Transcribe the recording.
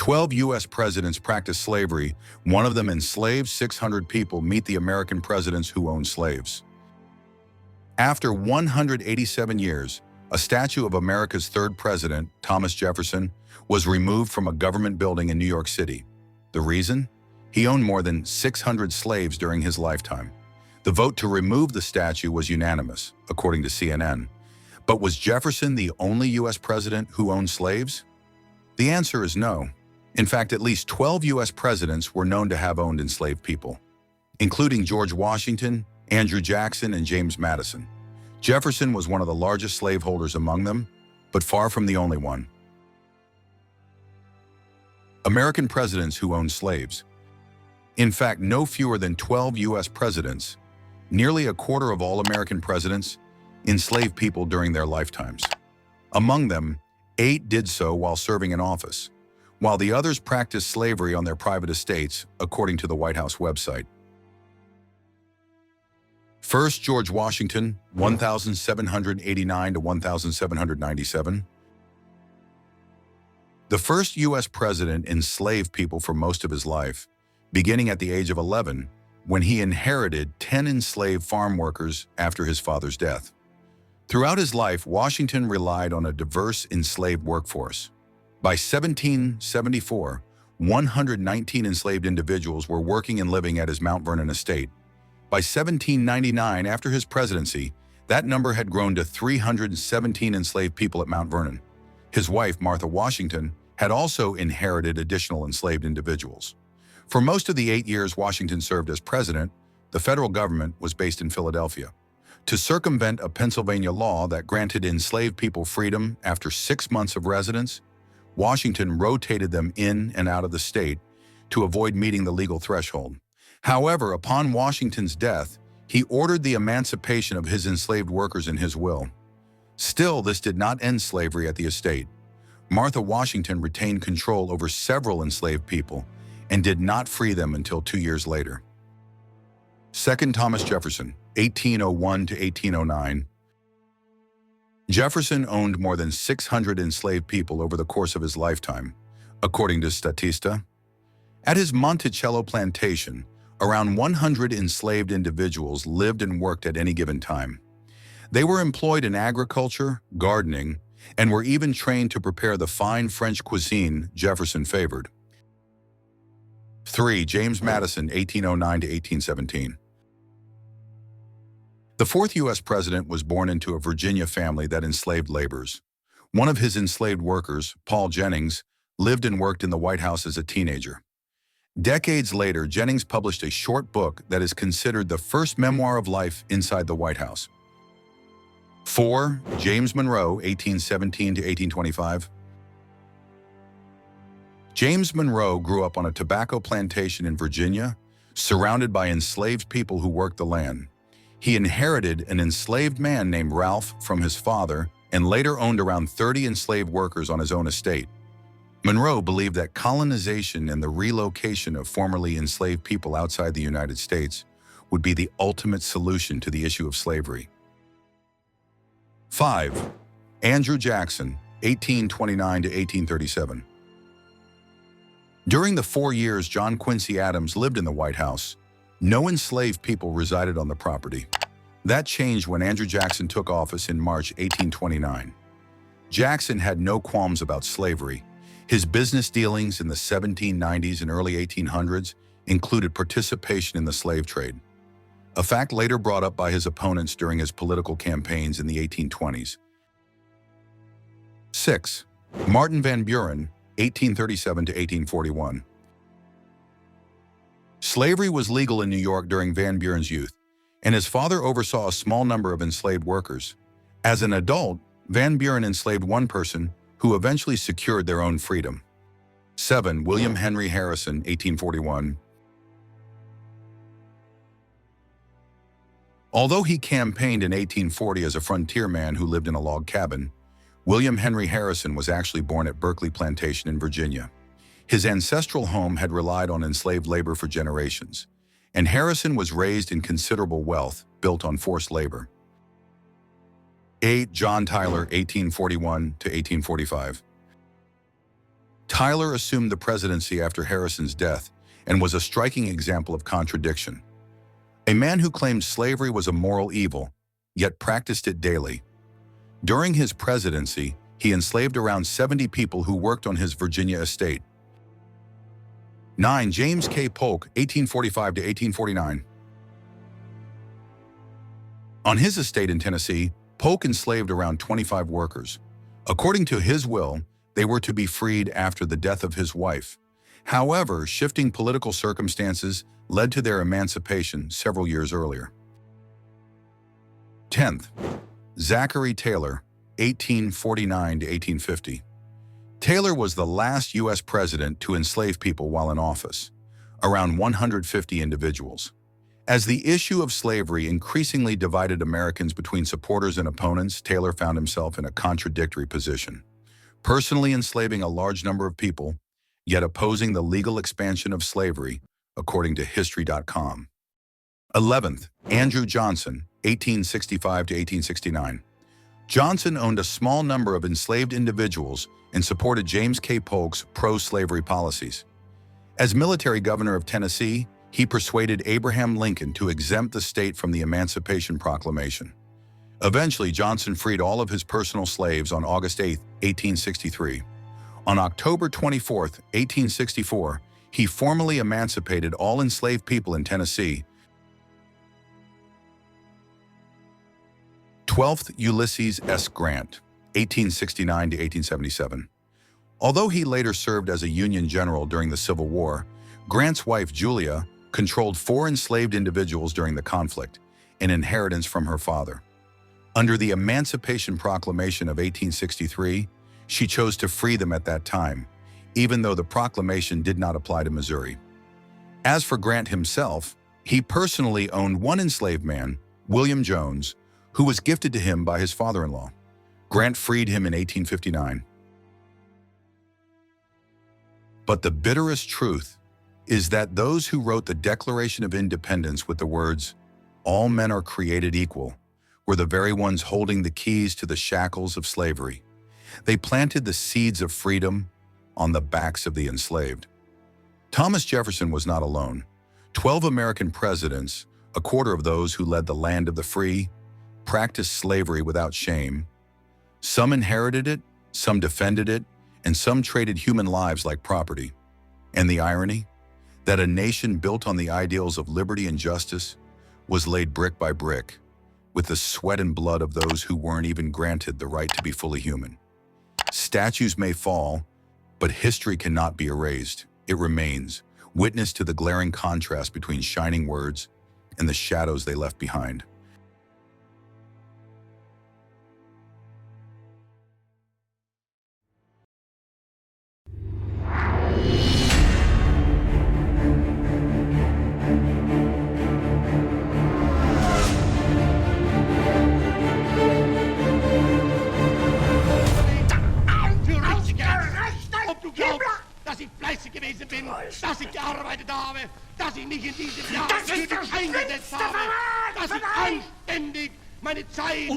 12 U.S. presidents practiced slavery. One of them enslaved 600 people. Meet the American presidents who owned slaves. After 187 years, a statue of America's third president, Thomas Jefferson, was removed from a government building in New York City. The reason? He owned more than 600 slaves during his lifetime. The vote to remove the statue was unanimous, according to CNN. But was Jefferson the only U.S. president who owned slaves? The answer is no. In fact, at least 12 U.S. presidents were known to have owned enslaved people, including George Washington, Andrew Jackson, and James Madison. Jefferson was one of the largest slaveholders among them, but far from the only one. American presidents who owned slaves. In fact, no fewer than 12 U.S. presidents, nearly a quarter of all American presidents, enslaved people during their lifetimes. Among them, 8 did so while serving in office, while the others practiced slavery on their private estates, according to the White House website. First, George Washington, 1789 to 1797. The first U.S. president enslaved people for most of his life, beginning at the age of 11, when he inherited 10 enslaved farm workers after his father's death. Throughout his life, Washington relied on a diverse enslaved workforce. By 1774, 119 enslaved individuals were working and living at his Mount Vernon estate. By 1799, after his presidency, that number had grown to 317 enslaved people at Mount Vernon. His wife, Martha Washington, had also inherited additional enslaved individuals. For most of the 8 years Washington served as president, the federal government was based in Philadelphia. To circumvent a Pennsylvania law that granted enslaved people freedom after 6 months of residence, Washington rotated them in and out of the state to avoid meeting the legal threshold. However, upon Washington's death, he ordered the emancipation of his enslaved workers in his will. Still, this did not end slavery at the estate. Martha Washington retained control over several enslaved people and did not free them until 2 years later. Second, Thomas Jefferson, 1801 to 1809. Jefferson owned more than 600 enslaved people over the course of his lifetime, according to Statista. At his Monticello plantation, around 100 enslaved individuals lived and worked at any given time. They were employed in agriculture, gardening, and were even trained to prepare the fine French cuisine Jefferson favored. 3. James Madison, 1809 to 1817. The fourth U.S. president was born into a Virginia family that enslaved laborers. One of his enslaved workers, Paul Jennings, lived and worked in the White House as a teenager. Decades later, Jennings published a short book that is considered the first memoir of life inside the White House. 4. James Monroe, 1817 to 1825. James Monroe grew up on a tobacco plantation in Virginia, surrounded by enslaved people who worked the land. He inherited an enslaved man named Ralph from his father and later owned around 30 enslaved workers on his own estate. Monroe believed that colonization and the relocation of formerly enslaved people outside the United States would be the ultimate solution to the issue of slavery. 5. Andrew Jackson, 1829 to 1837. During the 4 years John Quincy Adams lived in the White House, no enslaved people resided on the property. That changed when Andrew Jackson took office in March 1829. Jackson had no qualms about slavery. His business dealings in the 1790s and early 1800s included participation in the slave trade, a fact later brought up by his opponents during his political campaigns in the 1820s. 6. Martin Van Buren, 1837 to 1841. Slavery was legal in New York during Van Buren's youth, and his father oversaw a small number of enslaved workers. As an adult, Van Buren enslaved one person who eventually secured their own freedom. 7. William Henry Harrison, 1841. Although he campaigned in 1840 as a frontierman who lived in a log cabin, William Henry Harrison was actually born at Berkeley Plantation in Virginia. His ancestral home had relied on enslaved labor for generations, and Harrison was raised in considerable wealth built on forced labor. 8. John Tyler, 1841 to 1845. Tyler assumed the presidency after Harrison's death and was a striking example of contradiction. A man who claimed slavery was a moral evil, yet practiced it daily. During his presidency, he enslaved around 70 people who worked on his Virginia estate. 9. James K. Polk, 1845 to 1849. On his estate in Tennessee, Polk enslaved around 25 workers. According to his will, they were to be freed after the death of his wife. However, shifting political circumstances led to their emancipation several years earlier. 10th. Zachary Taylor, 1849 to 1850. Taylor was the last U.S. president to enslave people while in office, around 150 individuals. As the issue of slavery increasingly divided Americans between supporters and opponents, Taylor found himself in a contradictory position, personally enslaving a large number of people, yet opposing the legal expansion of slavery, according to History.com. 11th. Andrew Johnson, 1865 to 1869. Johnson owned a small number of enslaved individuals and supported James K. Polk's pro-slavery policies. As military governor of Tennessee, he persuaded Abraham Lincoln to exempt the state from the Emancipation Proclamation. Eventually, Johnson freed all of his personal slaves on August 8, 1863. On October 24, 1864, he formally emancipated all enslaved people in Tennessee. 12th. Ulysses S. Grant, 1869 to 1877. Although he later served as a Union general during the Civil War, Grant's wife, Julia, controlled 4 enslaved individuals during the conflict, an inheritance from her father. Under the Emancipation Proclamation of 1863, she chose to free them at that time, even though the proclamation did not apply to Missouri. As for Grant himself, he personally owned one enslaved man, William Jones, who was gifted to him by his father-in-law. Grant freed him in 1859. But the bitterest truth is that those who wrote the Declaration of Independence with the words, "All men are created equal," were the very ones holding the keys to the shackles of slavery. They planted the seeds of freedom on the backs of the enslaved. Thomas Jefferson was not alone. 12 American presidents, a quarter of those who led the land of the free, practiced slavery without shame. Some inherited it, some defended it, and some traded human lives like property. And the irony? That a nation built on the ideals of liberty and justice was laid brick by brick, with the sweat and blood of those who weren't even granted the right to be fully human. Statues may fall, but history cannot be erased. It remains, witness to the glaring contrast between shining words and the shadows they left behind. Dass ich fleißig gewesen bin, dass ich gearbeitet habe, dass ich mich in diesem Jahr für dich eingesetzt habe, dass ich anständig meine Zeit